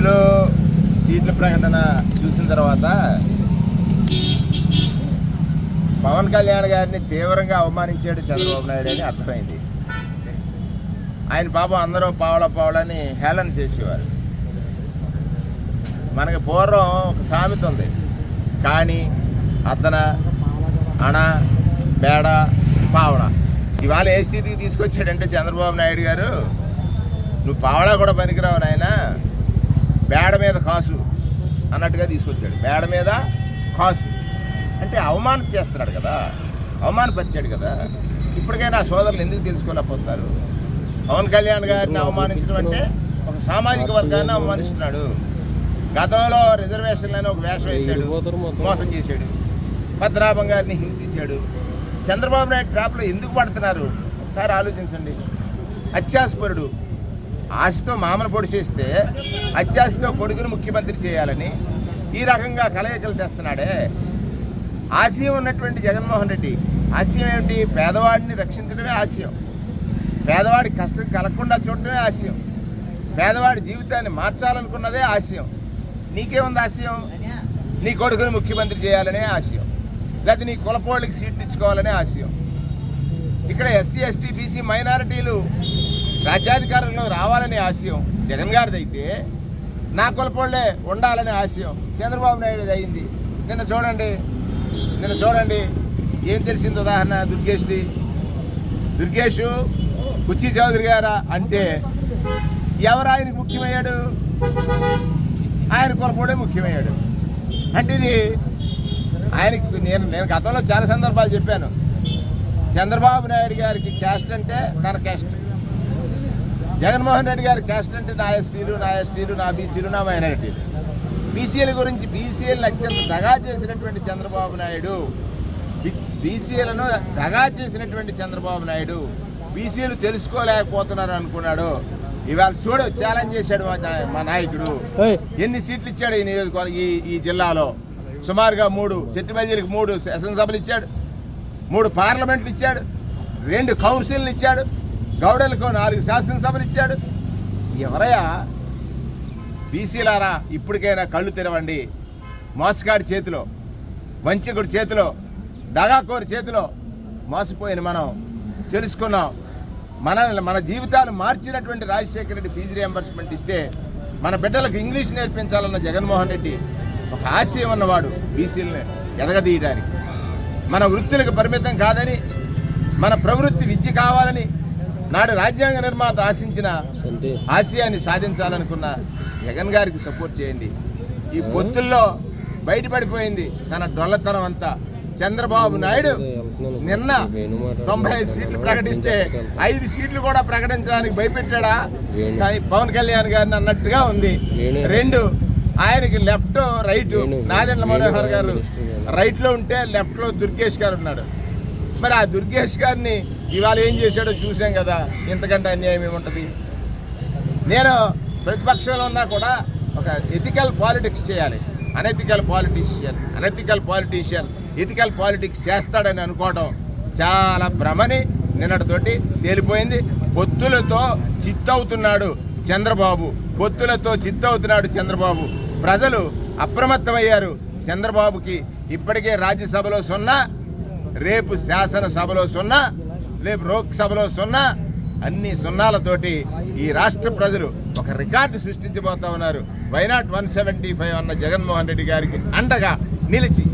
పొత్తులు సీట్ల ప్రకటన చూసిన తర్వాత పవన్ కళ్యాణ్ గారిని తీవ్రంగా అవమానించాడు చంద్రబాబు నాయుడు అని అర్థమైంది. ఆయన పాపం అందరూ పావలని హేళన చేసేవారు. మనకి పూర్వం ఒక సామెత ఉంది, కాణి, అద్దన, అణ, బేడ, పావడ. ఇవాళ ఏ స్థితికి తీసుకొచ్చాడంటే చంద్రబాబు నాయుడు గారు, నువ్వు పావడా కూడా పనికిరావు నాయన, బేడ మీద కాసు అన్నట్టుగా తీసుకొచ్చాడు. బేడ మీద కాసు అంటే అవమానం చేస్తున్నాడు కదా, అవమానపరిచాడు కదా. ఇప్పటికైనా సోదరులు ఎందుకు తెలుసుకోలేకపోతున్నారు? పవన్ కళ్యాణ్ గారిని అవమానించడం అంటే ఒక సామాజిక వర్గాన్ని అవమానిస్తున్నాడు. గతంలో రిజర్వేషన్లని ఒక వేషం వేశాడు, మోసం చేశాడు, పద్మనాభం గారిని హింసించాడు. చంద్రబాబు నాయుడు ట్రాప్లో ఎందుకు పడుతున్నారు ఒకసారి ఆలోచించండి. అత్యాసపరుడు, ఆశతో మామను పొడి చేస్తే అత్యాశతో కొడుకును ముఖ్యమంత్రి చేయాలని ఈ రకంగా కలయికలు తెస్తున్నాడే. ఆశయం ఉన్నటువంటి జగన్మోహన్ రెడ్డి ఆశయం ఏమిటి? పేదవాడిని రక్షించడమే ఆశయం, పేదవాడి కష్టం కలగకుండా చూడటమే ఆశయం, పేదవాడి జీవితాన్ని మార్చాలనుకున్నదే ఆశయం. నీకేముంది ఆశయం? నీ కొడుకును ముఖ్యమంత్రి చేయాలనే ఆశయం, లేకపోతే నీ కులపోళ్ళకి సీట్లు ఇచ్చుకోవాలనే ఆశయం. ఇక్కడ ఎస్సీ, ఎస్టీ, బీసీ మైనారిటీలు రాజ్యాధికారంలో రావాలనే ఆశయం జగన్ గారిది అయితే, నా కులపోళ్లే ఉండాలనే ఆశయం చంద్రబాబు నాయుడు అయింది. నిన్న చూడండి ఏం తెలిసింది. ఉదాహరణ దుర్గేష్ కుర్చీ చౌదరి గారా అంటే ఎవరు ఆయనకు ముఖ్యమయ్యాడు? ఆయన కులపోడే ముఖ్యమయ్యాడు. అంటే ఇది ఆయనకి నేను గతంలో చాలా సందర్భాలు చెప్పాను. చంద్రబాబు నాయుడు గారికి క్యాస్ట్ అంటే తన క్యాస్ట్, జగన్మోహన్ రెడ్డి గారి క్యాస్ట్ అంటే నా ఎస్సీలు, నా ఎస్టీలు, నా బీసీలు, నా మైనారిటీలు. బీసీల గురించి బీసీలను అత్యంత దగా చేసినటువంటి చంద్రబాబు నాయుడు, బీసీలను దగా చేసినటువంటి చంద్రబాబు నాయుడు బీసీలు తెలుసుకోలేకపోతున్నారు అనుకున్నాడు. ఇవాళ చూడు, ఛాలెంజ్ చేశాడు మా నాయకుడు. ఎన్ని సీట్లు ఇచ్చాడు ఈ నియోజకవర్గం, ఈ జిల్లాలో? సుమారుగా 3 సెట్టిబల్జీలకు 3 శాసనసభలు ఇచ్చాడు, 3 పార్లమెంట్లు ఇచ్చాడు, 2 కౌన్సిల్లు ఇచ్చాడు, గౌడలకు 4 శాసనసభలు ఇచ్చాడు. ఎవరయ్యా బీసీలారా? ఇప్పటికైనా కళ్ళు తెరవండి. మోసగాడి చేతిలో, వంచకుడి చేతిలో, దగాకోరి చేతిలో మోసపోయిన మనం తెలుసుకున్నాం. మన జీవితాలు మార్చినటువంటి రాజశేఖర రెడ్డి ఫీజు రియంబర్స్మెంట్ ఇస్తే మన బిడ్డలకు ఇంగ్లీష్ నేర్పించాలన్న జగన్మోహన్ రెడ్డి ఒక ఆశయం ఉన్నవాడు బీసీలని ఎదగదీయడానికి. మన వృత్తులకు పరిమితం కాదని, మన ప్రవృత్తి విద్య కావాలని నాడు రాజ్యాంగ నిర్మాత ఆశించిన ఆశయాన్ని సాధించాలనుకున్న జగన్ గారికి సపోర్ట్ చేయండి. ఈ పొత్తుల్లో బయటపడిపోయింది తన డొల్లతనం అంతా. చంద్రబాబు నాయుడు నిన్న 95 సీట్లు ప్రకటిస్తే 5 సీట్లు కూడా ప్రకటించడానికి భయపెట్టాడా? కానీ పవన్ కళ్యాణ్ గారిని అన్నట్టుగా ఉంది. 2 ఆయనకి లెఫ్ట్ రైట్, నాదెండ్ల మనోహర్ గారు రైట్లో ఉంటే లెఫ్ట్లో దుర్గేష్ గారు ఉన్నాడు. మరి ఆ దుర్గేష్ గారిని ఇవాళ ఏం చేశాడో చూసాం కదా. ఇంతకంటే అన్యాయం ఏముంటుంది? నేను ప్రతిపక్షంలో ఉన్నా కూడా ఒక ఎథికల్ పాలిటిక్స్ చేయాలి. అనెథికల్ పాలిటీషియన్ ఎథికల్ పాలిటిక్స్ చేస్తాడని అనుకోవడం చాలా భ్రమని నిన్నటితోటి తేలిపోయింది. పొత్తులతో చిత్తవుతున్నాడు చంద్రబాబు, చంద్రబాబు. ప్రజలు అప్రమత్తమయ్యారు. చంద్రబాబుకి ఇప్పటికే రాజ్యసభలో 0, రేపు శాసనసభలో 0, రేపు లోక్సభలో 0, అన్ని సున్నాలతోటి ఈ రాష్ట్ర ప్రజలు ఒక రికార్డు సృష్టించబోతా ఉన్నారు. వైనాట్ 175 అన్న జగన్మోహన్ రెడ్డి గారికి అండగా నిలిచి